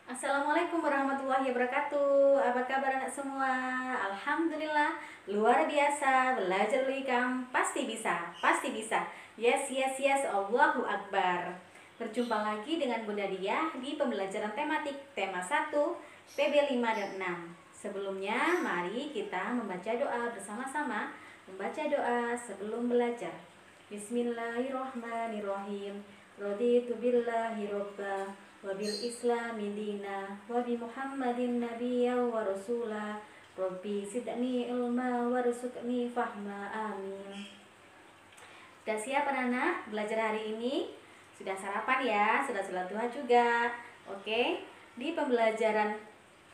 Assalamualaikum warahmatullahi wabarakatuh. Apa kabar anak semua? Alhamdulillah, luar biasa. Belajar likam pasti bisa, pasti bisa. Yes, yes, yes, Allahu Akbar. Berjumpa lagi dengan Bunda Diah di pembelajaran tematik tema 1 PB 5 dan 6. Sebelumnya, mari kita membaca doa bersama-sama. Membaca doa sebelum belajar. Bismillahirrahmanirrahim. Raditu billahi robba wa bil islami dina wa bi muhammadin nabiyya wa rasula rabbi zidni ilma warzuqni fahma amin. Sudah siap anak-anak belajar hari ini? Sudah sarapan ya? Sudah sholat duha juga? Oke, di pembelajaran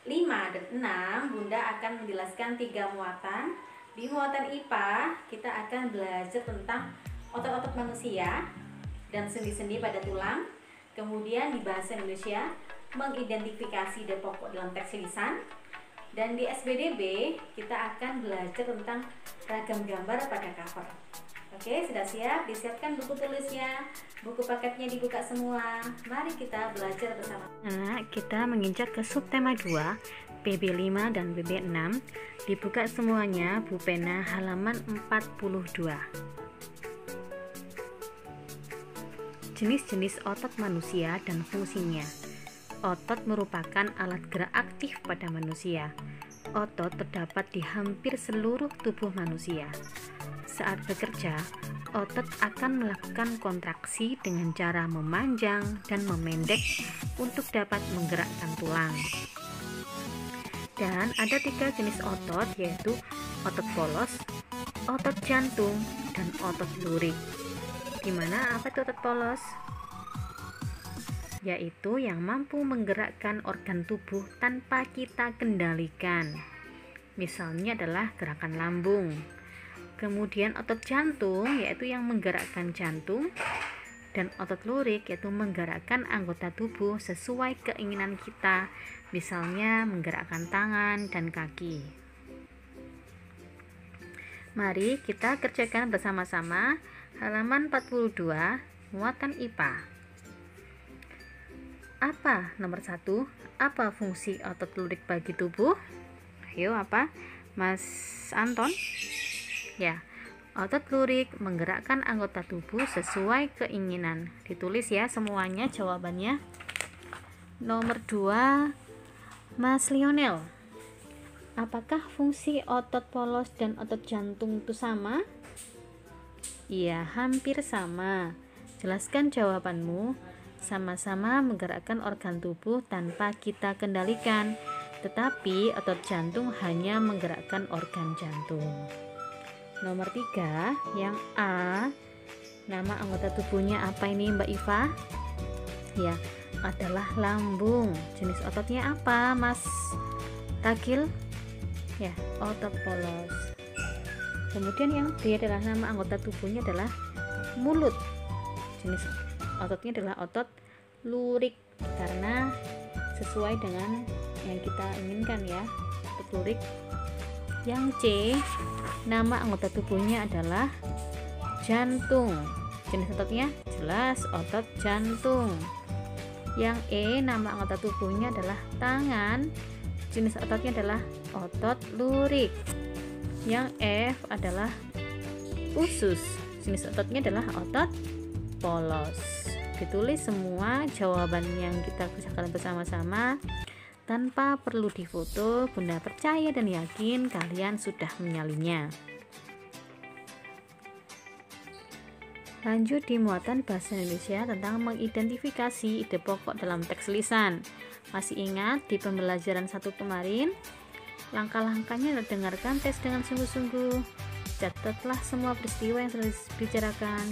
5 dan 6 Bunda akan menjelaskan 3 muatan. Di muatan IPA kita akan belajar tentang otot-otot manusia dan sendi-sendi pada tulang. Kemudian di bahasa Indonesia mengidentifikasi ide pokok dalam teks lisan. Dan di SBDB kita akan belajar tentang ragam gambar pada cover. Oke, sudah siap? Disiapkan buku tulisnya, buku paketnya dibuka semua. Mari kita belajar bersama. Nah, kita menginjak ke subtema 2 PB5 dan PB6. Dibuka semuanya Bu pena halaman 42. Jenis-jenis otot manusia dan fungsinya. Otot merupakan alat gerak aktif pada manusia. Otot terdapat di hampir seluruh tubuh manusia. Saat bekerja, otot akan melakukan kontraksi dengan cara memanjang dan memendek untuk dapat menggerakkan tulang. Dan ada 3 jenis otot, yaitu otot polos, otot jantung, dan otot lurik. Gimana apa itu otot polos? Yaitu yang mampu menggerakkan organ tubuh tanpa kita kendalikan. Misalnya adalah gerakan lambung. Kemudian otot jantung yaitu yang menggerakkan jantung, dan otot lurik yaitu menggerakkan anggota tubuh sesuai keinginan kita, misalnya menggerakkan tangan dan kaki. Mari kita kerjakan bersama-sama halaman 42 muatan IPA. Apa nomor 1? Apa fungsi otot lurik bagi tubuh? Ayo, apa Mas Anton? Ya, otot lurik menggerakkan anggota tubuh sesuai keinginan. Ditulis ya semuanya jawabannya. Nomor 2 Mas Lionel. Apakah fungsi otot polos dan otot jantung itu sama? Iya, hampir sama. Jelaskan jawabanmu. Sama-sama menggerakkan organ tubuh tanpa kita kendalikan, tetapi otot jantung hanya menggerakkan organ jantung. Nomor 3, yang A. Nama anggota tubuhnya apa ini Mbak Iva? Ya, adalah lambung. Jenis ototnya apa Mas Ragil? Ya, otot polos. Kemudian yang B adalah nama anggota tubuhnya adalah mulut. Jenis ototnya adalah otot lurik karena sesuai dengan yang kita inginkan ya, otot lurik. Yang C, nama anggota tubuhnya adalah jantung. Jenis ototnya jelas otot jantung. Yang E, nama anggota tubuhnya adalah tangan. Jenis ototnya adalah otot lurik. Yang F adalah usus. Jenis ototnya adalah otot polos. Ditulis semua jawaban yang kita kerjakan bersama-sama tanpa perlu difoto. Bunda percaya dan yakin kalian sudah menyalinnya. Lanjut di muatan bahasa Indonesia tentang mengidentifikasi ide pokok dalam teks lisan. Masih ingat di pembelajaran 1 kemarin? Langkah-langkahnya dengarkan tes dengan sungguh-sungguh. Catatlah semua peristiwa yang telah dibicarakan,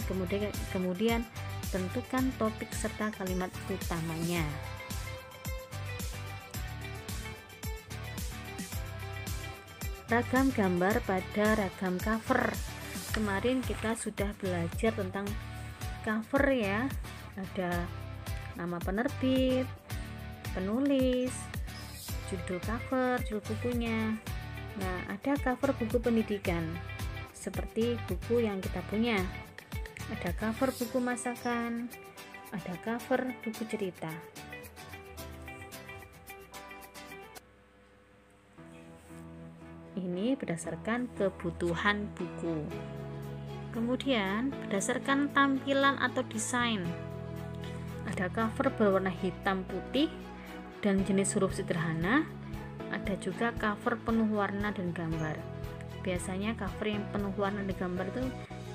kemudian tentukan topik serta kalimat utamanya. Ragam gambar pada ragam cover. Kemarin kita sudah belajar tentang cover ya. Ada nama penerbit, penulis, judul cover, judul bukunya. Nah, ada cover buku pendidikan seperti buku yang kita punya. Ada cover buku masakan, ada cover buku cerita. ini berdasarkan kebutuhan buku. Kemudian berdasarkan tampilan atau desain, ada cover berwarna hitam putih dan jenis huruf sederhana, ada juga cover penuh warna dan gambar. Biasanya cover yang penuh warna dan gambar itu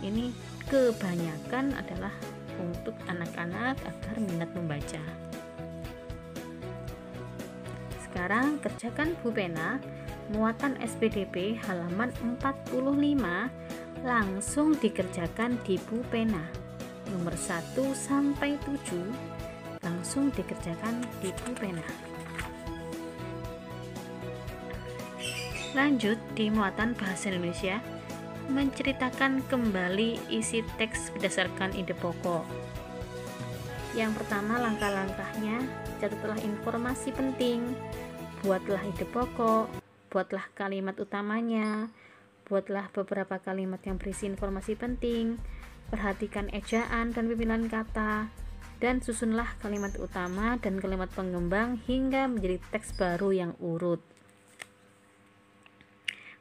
ini kebanyakan adalah untuk anak-anak agar minat membaca. Sekarang kerjakan Bu Pena muatan SPDP halaman 45 langsung dikerjakan di Bu Pena nomor 1 sampai 7 langsung dikerjakan di Bu Pena. Lanjut di muatan bahasa Indonesia, menceritakan kembali isi teks berdasarkan ide pokok. Yang pertama, langkah-langkahnya, catatlah informasi penting, buatlah ide pokok, buatlah kalimat utamanya, buatlah beberapa kalimat yang berisi informasi penting, perhatikan ejaan dan pemilihan kata, dan susunlah kalimat utama dan kalimat pengembang hingga menjadi teks baru yang urut.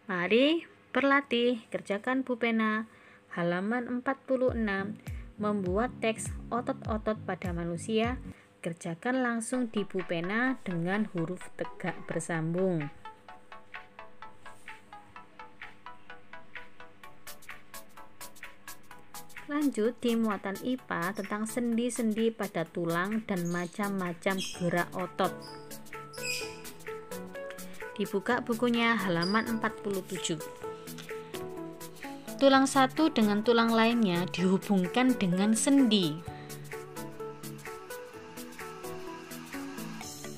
Mari berlatih, kerjakan Bu Pena halaman 46, membuat teks otot-otot pada manusia. Kerjakan langsung di Bu Pena dengan huruf tegak bersambung. Lanjut di muatan IPA tentang sendi-sendi pada tulang dan macam-macam gerak otot. Dibuka bukunya halaman 47. Tulang satu dengan tulang lainnya dihubungkan dengan sendi.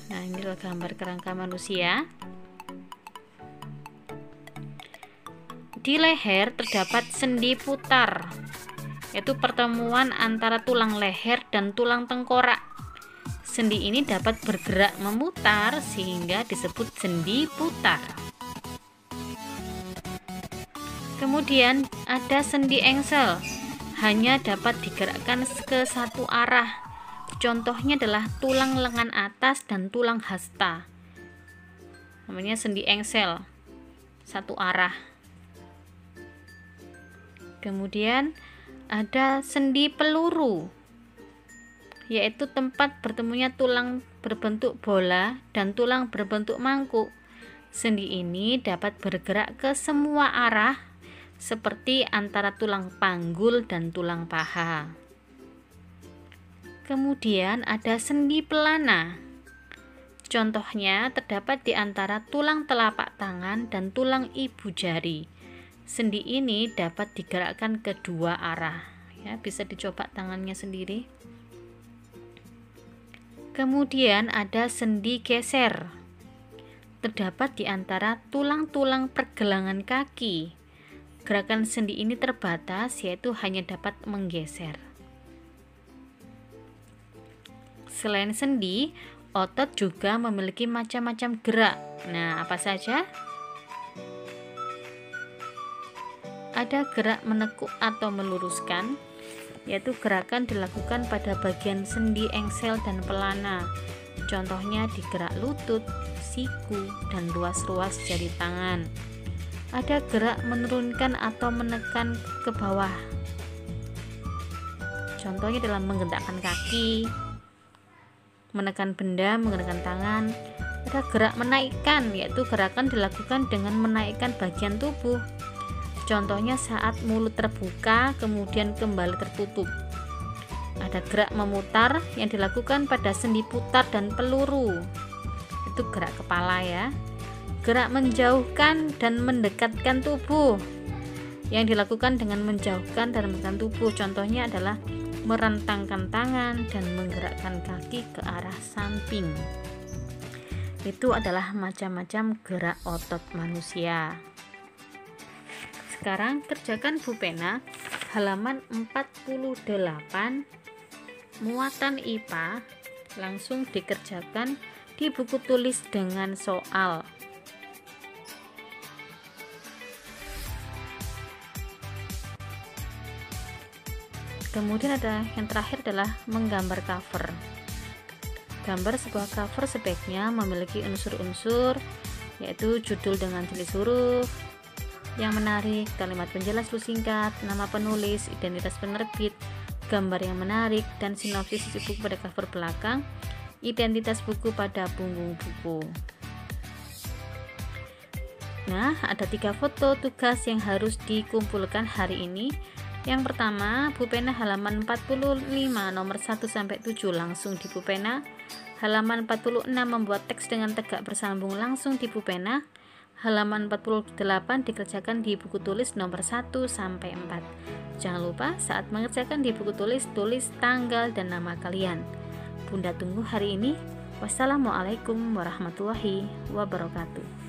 Nah, ini adalah gambar kerangka manusia. Di leher terdapat sendi putar, yaitu pertemuan antara tulang leher dan tulang tengkorak. Sendi ini dapat bergerak memutar sehingga disebut sendi putar. Kemudian ada sendi engsel, hanya dapat digerakkan ke satu arah. Contohnya adalah tulang lengan atas dan tulang hasta. Namanya sendi engsel, satu arah. Kemudian ada sendi peluru, yaitu tempat bertemunya tulang berbentuk bola dan tulang berbentuk mangkuk. Sendi ini dapat bergerak ke semua arah, seperti antara tulang panggul dan tulang paha. Kemudian ada sendi pelana. Contohnya terdapat di antara tulang telapak tangan dan tulang ibu jari. Sendi ini dapat digerakkan ke dua arah. Ya, bisa dicoba tangannya sendiri. Kemudian ada sendi geser. Terdapat di antara tulang-tulang pergelangan kaki. Gerakan sendi ini terbatas, yaitu hanya dapat menggeser. Selain sendi, otot juga memiliki macam-macam gerak. Nah, apa saja? Ada gerak menekuk atau meluruskan, yaitu gerakan dilakukan pada bagian sendi engsel dan pelana. Contohnya di gerak lutut, siku, dan ruas-ruas jari tangan. Ada gerak menurunkan atau menekan ke bawah. Contohnya dalam menggerakkan kaki, menekan benda, menggerakkan tangan. Ada gerak menaikkan, yaitu gerakan dilakukan dengan menaikkan bagian tubuh. Contohnya saat mulut terbuka kemudian kembali tertutup. Ada gerak memutar yang dilakukan pada sendi putar dan peluru. Itu gerak kepala ya. Gerak menjauhkan dan mendekatkan tubuh yang dilakukan dengan menjauhkan dan mendekatkan tubuh. Contohnya adalah merentangkan tangan dan menggerakkan kaki ke arah samping. Itu adalah macam-macam gerak otot manusia. Sekarang kerjakan Bu Pena halaman 48, muatan IPA langsung dikerjakan di buku tulis dengan soal. Kemudian ada yang terakhir adalah menggambar cover. Gambar sebuah cover sebaiknya memiliki unsur-unsur yaitu judul dengan tulis huruf yang menarik, kalimat penjelas singkat, nama penulis, identitas penerbit, gambar yang menarik, dan sinopsis isi buku pada cover belakang, identitas buku pada punggung buku. Nah, ada 3 foto tugas yang harus dikumpulkan hari ini. Yang pertama, pulpena halaman 45 nomor 1-7 langsung di pulpena. Halaman 46 membuat teks dengan tegak bersambung langsung di pulpena. Halaman 48 dikerjakan di buku tulis nomor 1-4. Jangan lupa saat mengerjakan di buku tulis, tulis tanggal dan nama kalian. Bunda tunggu hari ini. Wassalamualaikum warahmatullahi wabarakatuh.